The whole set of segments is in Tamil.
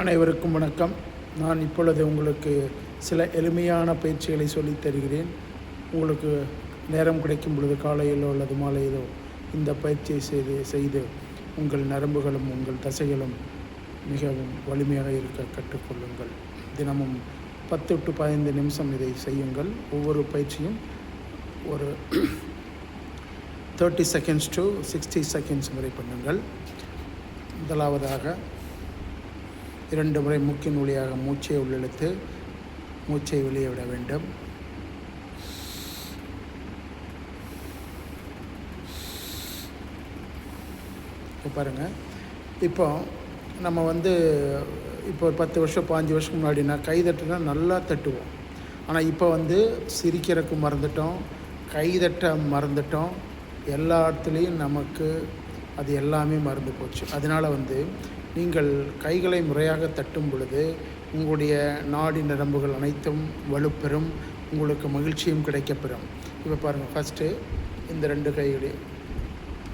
அனைவருக்கும் வணக்கம். நான் இப்பொழுது உங்களுக்கு சில எளிமையான பயிற்சிகளை சொல்லித் தருகிறேன். உங்களுக்கு நேரம் கிடைக்கும் பொழுது காலையிலோ அல்லது மாலையிலோ இந்த பயிற்சியை செய்து உங்கள் நரம்புகளும் உங்கள் தசைகளும் மிகவும் வலிமையாக இருக்க கற்றுக்கொள்ளுங்கள். தினமும் 10 to 15 நிமிஷம் இதை செய்யுங்கள். ஒவ்வொரு பயிற்சியும் ஒரு 30 seconds to 60 seconds வரை பண்ணுங்கள். முதலாவதாக 2 முறை மூக்கின் வழியாக மூச்சை உள்ளிழுத்து மூச்சை வெளியே விட வேண்டும். பாருங்கள், இப்போ நம்ம இப்போ ஒரு 10 வருஷம் 15 வருஷத்துக்கு முன்னாடினா கை தட்டுனா நல்லா தட்டுவோம். ஆனால் இப்போ சிரிக்கிறதுக்கு மறந்துட்டோம், கை தட்ட மறந்துட்டோம். எல்லா இடத்துலையும் நமக்கு அது எல்லாமே மறந்து போச்சு. அதனால் நீங்கள் கைகளை முறையாக தட்டும் பொழுது உங்களுடைய நாடி நரம்புகள் அனைத்தும் வலுப்பெறும், உங்களுக்கு மகிழ்ச்சியும் கிடைக்கப்பெறும். இப்போ பாருங்கள், ஃபஸ்ட்டு இந்த 2 கைகளையும்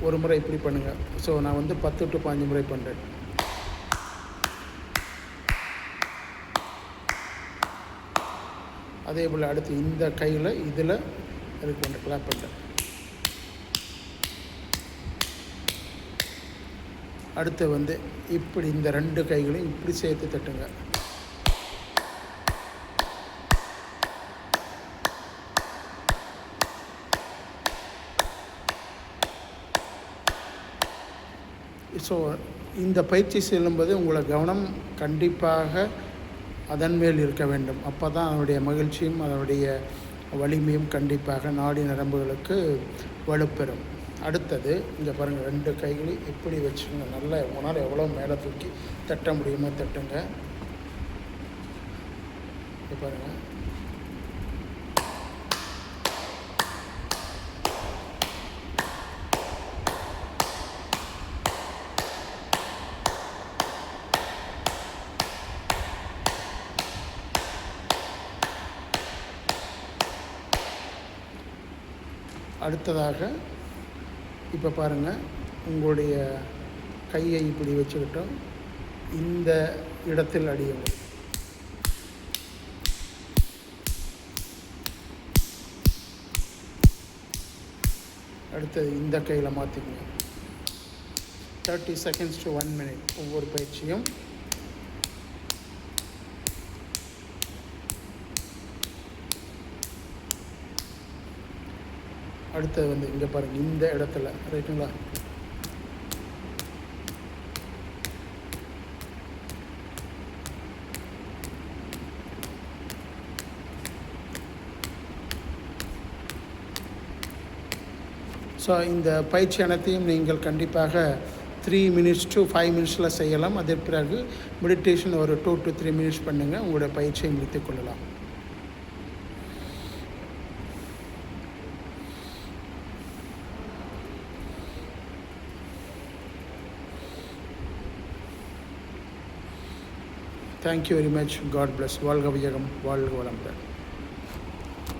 ஒரு முறை இப்படி பண்ணுங்கள். ஸோ நான் 10 to 15 முறை பண்ணுறேன். அதே போல் அடுத்து இந்த கையில் இதில் அதுக்கு கிளாப் பண்ணுறேன். அடுத்து இப்படி இந்த 2 கைகளையும் இப்படி சேர்த்து தட்டுங்க. ஸோ இந்த பயிற்சி செல்லும்போது உங்களை கவனம் கண்டிப்பாக அதன் மேல் இருக்க வேண்டும். அப்போ தான் அதனுடைய மகிழ்ச்சியும் அதனுடைய வலிமையும் கண்டிப்பாக நாடி நரம்புகளுக்கு வலுப்பெறும். அடுத்தது இங்கே பாருங்கள், 2 கைகளையும் இப்படி வச்சுங்க. நல்லா உங்களால் எவ்வளோ மேலே தூக்கி தட்ட முடியுமோ தட்டுங்க. இங்கே பாருங்கள், அடுத்ததாக இப்போ பாருங்கள், உங்களுடைய கையை இப்படி வச்சுக்கிட்டோம், இந்த இடத்தில் அடியுங்கள். அடுத்தது இந்த கையில் மாற்றிக்கங்க. 30 seconds to 1 minute ஒவ்வொரு பயிற்சியும். அடுத்தது இங்கே பாருங்கள், இந்த இடத்துல ரைட்டுங்களா. ஸோ இந்த பயிற்சி அனைத்தையும் நீங்கள் கண்டிப்பாக 3 minutes to 5 minutes செய்யலாம். அதற்கு பிறகு மெடிடேஷன் ஒரு 2 to 3 minutes பண்ணுங்கள். உங்களுடைய பயிற்சியை முடித்துக் கொள்ளலாம். Thank you very much. God bless. வாழ்க வையகம், வாழ்க வளமுடன்.